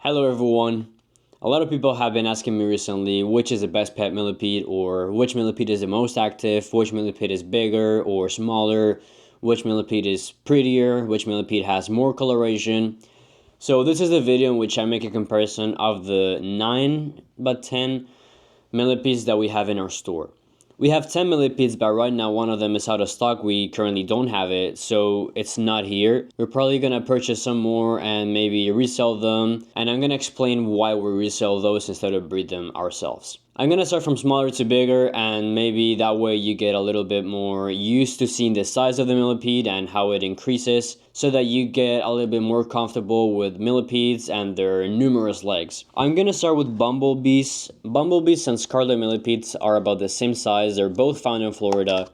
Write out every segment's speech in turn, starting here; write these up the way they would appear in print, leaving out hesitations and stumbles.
Hello everyone. A lot of people have been asking me recently which is the best pet millipede, or which millipede is the most active, which millipede is bigger or smaller, which millipede is prettier, which millipede has more coloration. So this is the video in which I make a comparison of the 9 by 10 millipedes that we have in our store. We have 10 millipedes, but right now one of them is out of stock. We currently don't have it, so it's not here. We're probably gonna purchase some more and maybe resell them, and I'm gonna explain why we resell those instead of breed them ourselves. I'm gonna start from smaller to bigger, and maybe that way you get a little bit more used to seeing the size of the millipede and how it increases, so that you get a little bit more comfortable with millipedes and their numerous legs. I'm gonna start with bumblebees. Bumblebees and scarlet millipedes are about the same size. They're both found in Florida,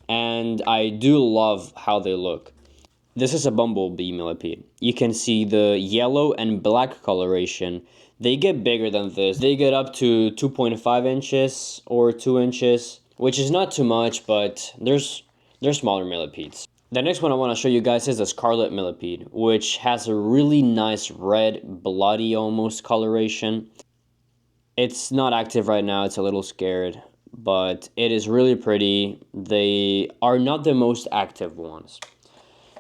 and I do love how they look. This is a bumblebee millipede. You can see the yellow and black coloration. They get bigger than this. They get up to 2.5 inches or 2 inches, which is not too much, but they're smaller millipedes. The next one I want to show you guys is the scarlet millipede, which has a really nice red, bloody almost coloration. It's not active right now, it's a little scared, but it is really pretty. They are not the most active ones.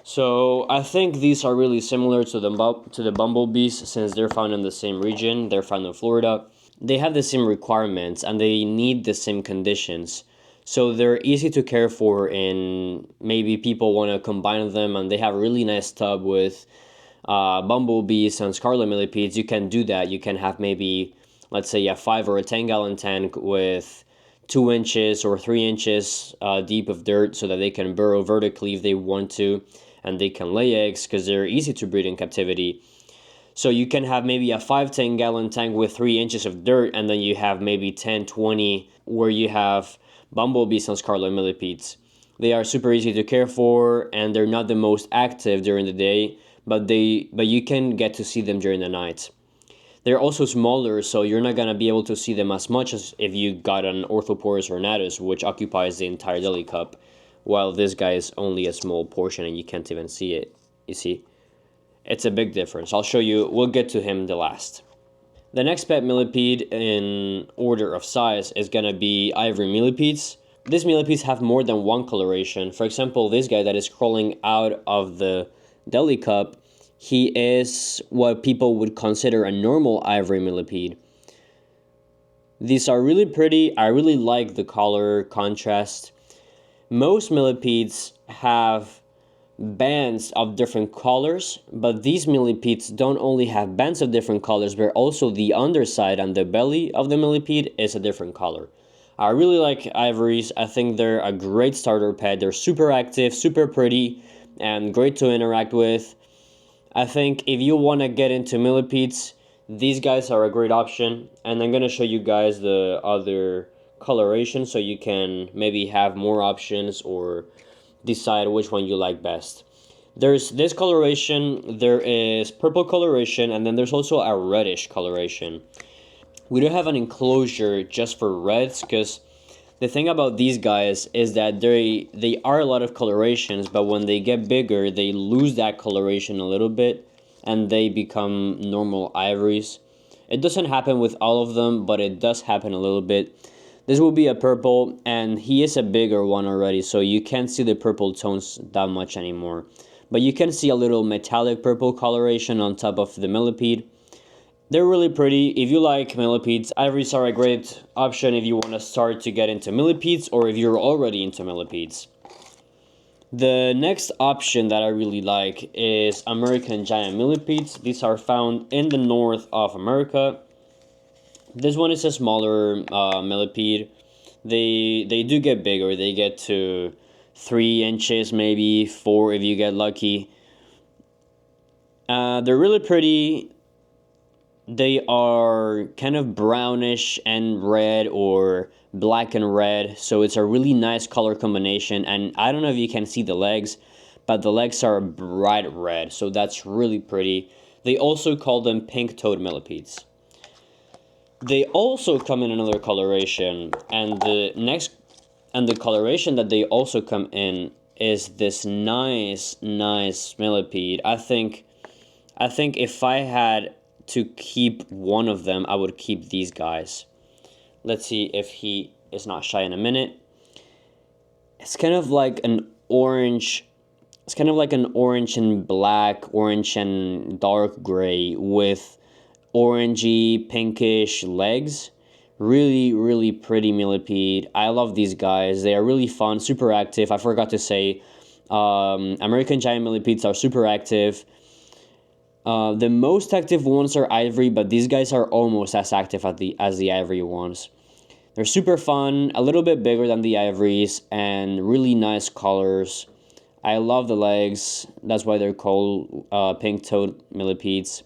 So I think these are really similar to the bumblebees, since they're found in the same region. They're found in Florida. They have the same requirements and they need the same conditions. So they're easy to care for, and maybe people want to combine them and they have a really nice tub with bumblebees and scarlet millipedes. You can do that. You can have maybe, let's say, a 5 or a 10-gallon tank with 2 inches or 3 inches deep of dirt, so that they can burrow vertically if they want to, and they can lay eggs because they're easy to breed in captivity. So you can have maybe a 5-10-gallon tank with 3 inches of dirt, and then you have maybe 10-20 where you have bumblebees and scarlet millipedes. They are super easy to care for, and they're not the most active during the day, but you can get to see them during the night. They're also smaller, so you're not gonna be able to see them as much as if you got an Orthoporus ornatus, which occupies the entire deli cup, while this guy is only a small portion and you can't even see it. You see? It's a big difference. I'll show you, we'll get to him the last. The next pet millipede in order of size is gonna be Ivory millipedes. These millipedes have more than one coloration. For example, this guy that is crawling out of the deli cup, he is what people would consider a normal ivory millipede. These are really pretty. I really like the color contrast. Most millipedes have bands of different colors, but these millipedes don't only have bands of different colors, but also the underside and the belly of the millipede is a different color. I really like ivories. I think they're a great starter pet. They're super active, super pretty, and great to interact with. I think if you want to get into millipedes, these guys are a great option, and I'm going to show you guys the other coloration so you can maybe have more options or decide which one you like best. There's this coloration, there is purple coloration, and then there's also a reddish coloration. We don't have an enclosure just for reds, because the thing about these guys is that they are a lot of colorations, but when they get bigger, they lose that coloration a little bit, and they become normal ivories. It doesn't happen with all of them, but it does happen a little bit. This will be a purple, and he is a bigger one already, so you can't see the purple tones that much anymore. But you can see a little metallic purple coloration on top of the millipede. They're really pretty. If you like millipedes, ivories are a great option if you want to start to get into millipedes, or if you're already into millipedes. The next option that I really like is American giant millipedes. These are found in the north of America. This one is a smaller millipede. They do get bigger. They get to 3 inches, maybe 4 if you get lucky. They're really pretty. They are kind of brownish and red, or black and red, so it's a really nice color combination. And I don't know if you can see the legs, but the legs are bright red, so that's really pretty. They also call them pink-toed millipedes. They also come in another coloration, and the coloration that they also come in is this nice millipede. I think if I had to keep one of them, I would keep these guys. Let's see if he is not shy in a minute. It's kind of like an orange. It's kind of like an orange and black, orange and dark gray with orangey, pinkish legs. Really, really pretty millipede. I love these guys. They are really fun, super active. I forgot to say, American giant millipedes are super active. The most active ones are Ivory, but these guys are almost as active as the Ivory ones. They're super fun, a little bit bigger than the Ivories, and really nice colors. I love the legs. That's why they're called pink-toed millipedes.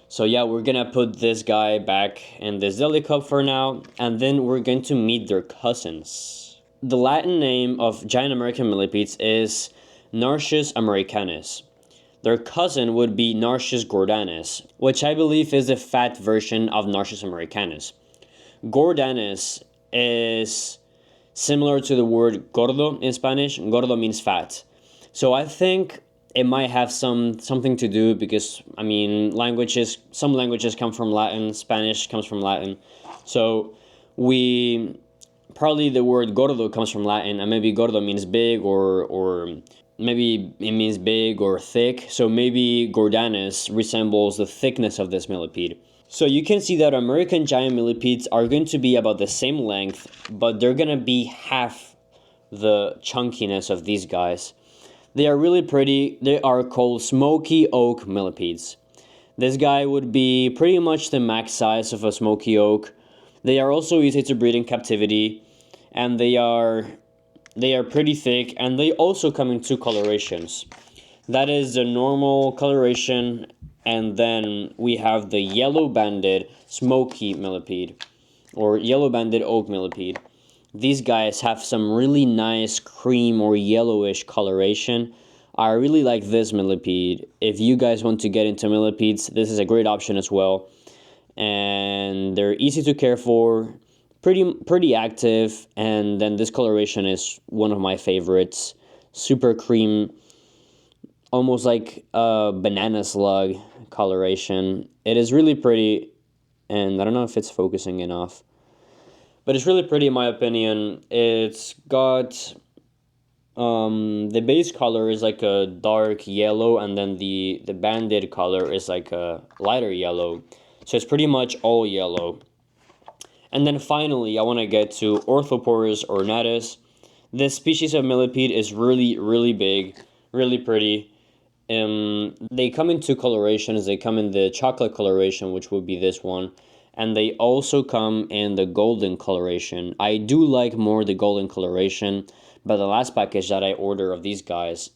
So yeah, we're gonna put this guy back in this deli cup for now, and then we're going to meet their cousins. The Latin name of giant American millipedes is Narcissus americanus. Their cousin would be Narcissus gordanus, which I believe is the fat version of Narcissus americanus. Gordanus is similar to the word gordo in Spanish. Gordo means fat. So I think it might have something to do because, I mean, some languages come from Latin, Spanish comes from Latin. So probably the word gordo comes from Latin, and maybe gordo means big, or maybe it means big or thick. So maybe gordanus resembles the thickness of this millipede. So you can see that American giant millipedes are going to be about the same length, but they're going to be half the chunkiness of these guys. They are really pretty. They are called Smoky Oak millipedes. This guy would be pretty much the max size of a Smoky Oak. They are also easy to breed in captivity, and they are pretty thick, and they also come in two colorations. That is the normal coloration, and then we have the yellow banded smoky millipede, or yellow banded oak millipede. These guys have some really nice cream or yellowish coloration. I really like this millipede. If you guys want to get into millipedes, this is a great option as well. And they're easy to care for, pretty active, and then this coloration is one of my favorites. Super cream, almost like a banana slug coloration. It is really pretty, and I don't know if it's focusing enough, but it's really pretty in my opinion. It's got the base color is like a dark yellow, and then the banded color is like a lighter yellow. So it's pretty much all yellow. And then finally, I want to get to Orthoporus ornatus. This species of millipede is really, really big, really pretty. They come in two colorations. They come in the chocolate coloration, which would be this one, and they also come in the golden coloration. I do like more the golden coloration, but the last package that I ordered of these guys,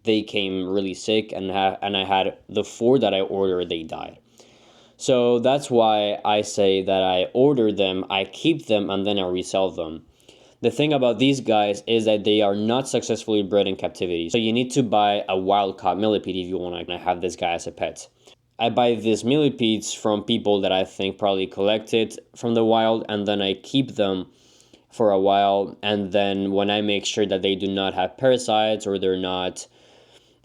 they came really sick, and I had the 4 that I ordered, they died. So that's why I say that I order them, I keep them, and then I resell them. The thing about these guys is that they are not successfully bred in captivity. So you need to buy a wild-caught millipede if you want to have this guy as a pet. I buy these millipedes from people that I think probably collect it from the wild, and then I keep them for a while. And then when I make sure that they do not have parasites or they're not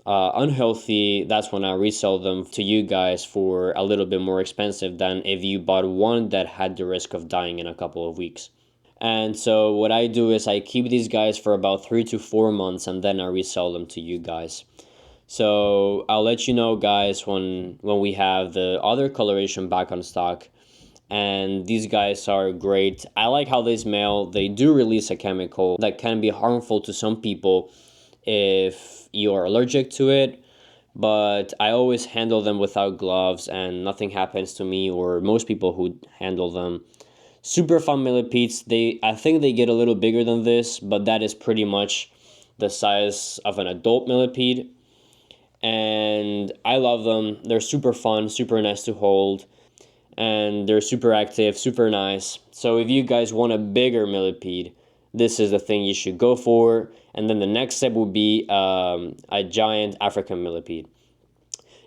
unhealthy, that's when I resell them to you guys for a little bit more expensive than if you bought one that had the risk of dying in a couple of weeks. And so what I do is I keep these guys for about 3 to 4 months, and then I resell them to you guys. So I'll let you know, guys, when we have the other coloration back on stock. And these guys are great. I like how they smell. They do release a chemical that can be harmful to some people if you are allergic to it, but I always handle them without gloves and nothing happens to me or most people who handle them. Super fun millipedes. I think they get a little bigger than this, but that is pretty much the size of an adult millipede. And I love them. They're super fun, super nice to hold, and they're super active, super nice. So if you guys want a bigger millipede, this is the thing you should go for. And then the next step would be a giant African millipede.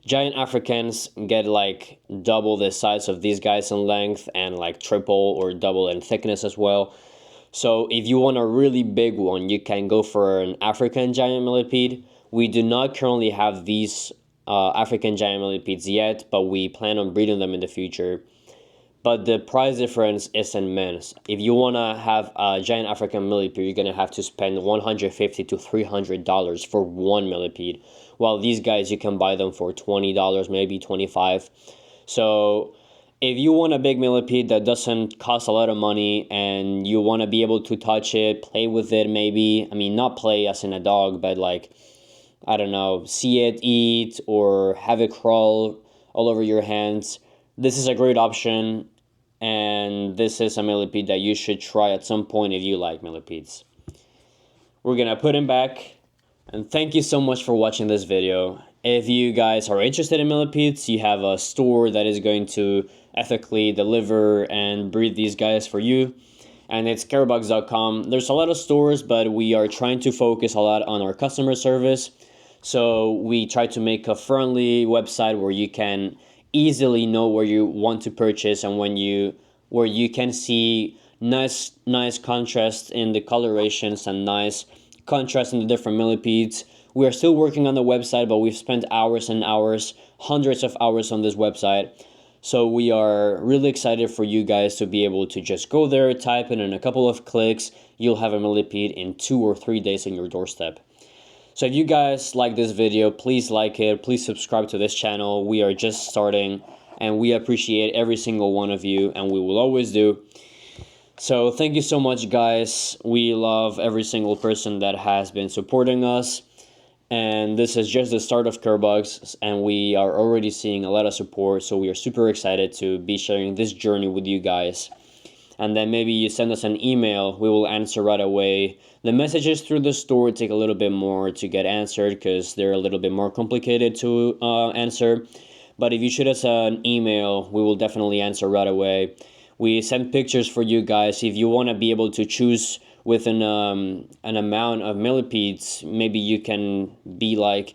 Giant Africans get like double the size of these guys in length and like triple or double in thickness as well. So if you want a really big one, you can go for an African giant millipede. We do not currently have these African giant millipedes yet, but we plan on breeding them in the future. But the price difference is immense. If you want to have a giant African millipede, you're going to have to spend $150 to $300 for one millipede. While these guys, you can buy them for $20, maybe $25. So if you want a big millipede that doesn't cost a lot of money and you want to be able to touch it, play with it maybe, I mean, not play as in a dog, but like, I don't know, see it eat or have it crawl all over your hands, this is a great option, and this is a millipede that you should try at some point if you like millipedes. We're gonna put him back, and thank you so much for watching this video. If you guys are interested in millipedes, you have a store that is going to ethically deliver and breed these guys for you, and it's carebugs.com. There's a lot of stores, but we are trying to focus a lot on our customer service. So we try to make a friendly website where you can easily know where you want to purchase and where you can see nice contrast in the colorations and nice contrast in the different millipedes. We are still working on the website, but we've spent hours and hours, hundreds of hours on this website. So we are really excited for you guys to be able to just go there, type in a couple of clicks, you'll have a millipede in 2 or 3 days on your doorstep. So if you guys like this video, please like it, please subscribe to this channel. We are just starting, and we appreciate every single one of you, and we will always do. So thank you so much, guys. We love every single person that has been supporting us. And this is just the start of Carebugs, and we are already seeing a lot of support, so we are super excited to be sharing this journey with you guys. And then maybe you send us an email, we will answer right away. The messages through the store take a little bit more to get answered because they're a little bit more complicated to answer. But if you shoot us an email, we will definitely answer right away. We send pictures for you guys. If you want to be able to choose with an amount of millipedes, maybe you can be like,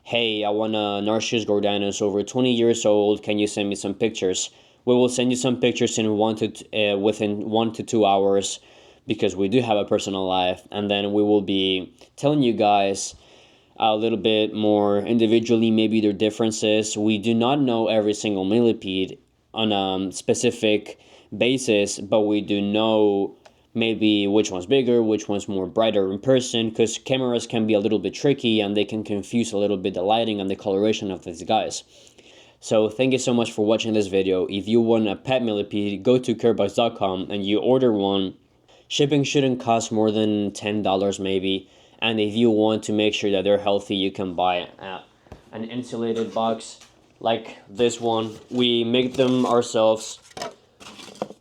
hey, I want a Narcissus gordanus over 20 years old, can you send me some pictures? We will send you some pictures in within 1 to 2 hours, because we do have a personal life, and then we will be telling you guys a little bit more individually maybe their differences. We do not know every single millipede on a specific basis, but we do know maybe which one's bigger, which one's more brighter in person, because cameras can be a little bit tricky and they can confuse a little bit the lighting and the coloration of these guys. So thank you so much for watching this video. If you want a pet millipede, go to carebugs.com and you order one. Shipping shouldn't cost more than $10 maybe. And if you want to make sure that they're healthy, you can buy an insulated box like this one. We make them ourselves.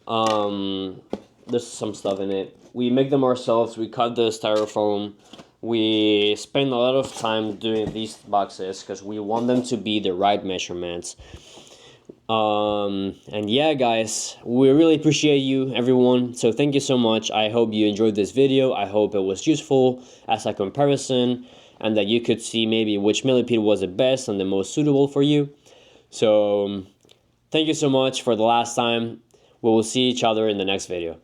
There's some stuff in it. We make them ourselves. We cut the styrofoam. We spend a lot of time doing these boxes because we want them to be the right measurements. And yeah, guys, we really appreciate you, everyone. So thank you so much. I hope you enjoyed this video. I hope it was useful as a comparison, and that you could see maybe which millipede was the best and the most suitable for you. So thank you so much for the last time. We will see each other in the next video.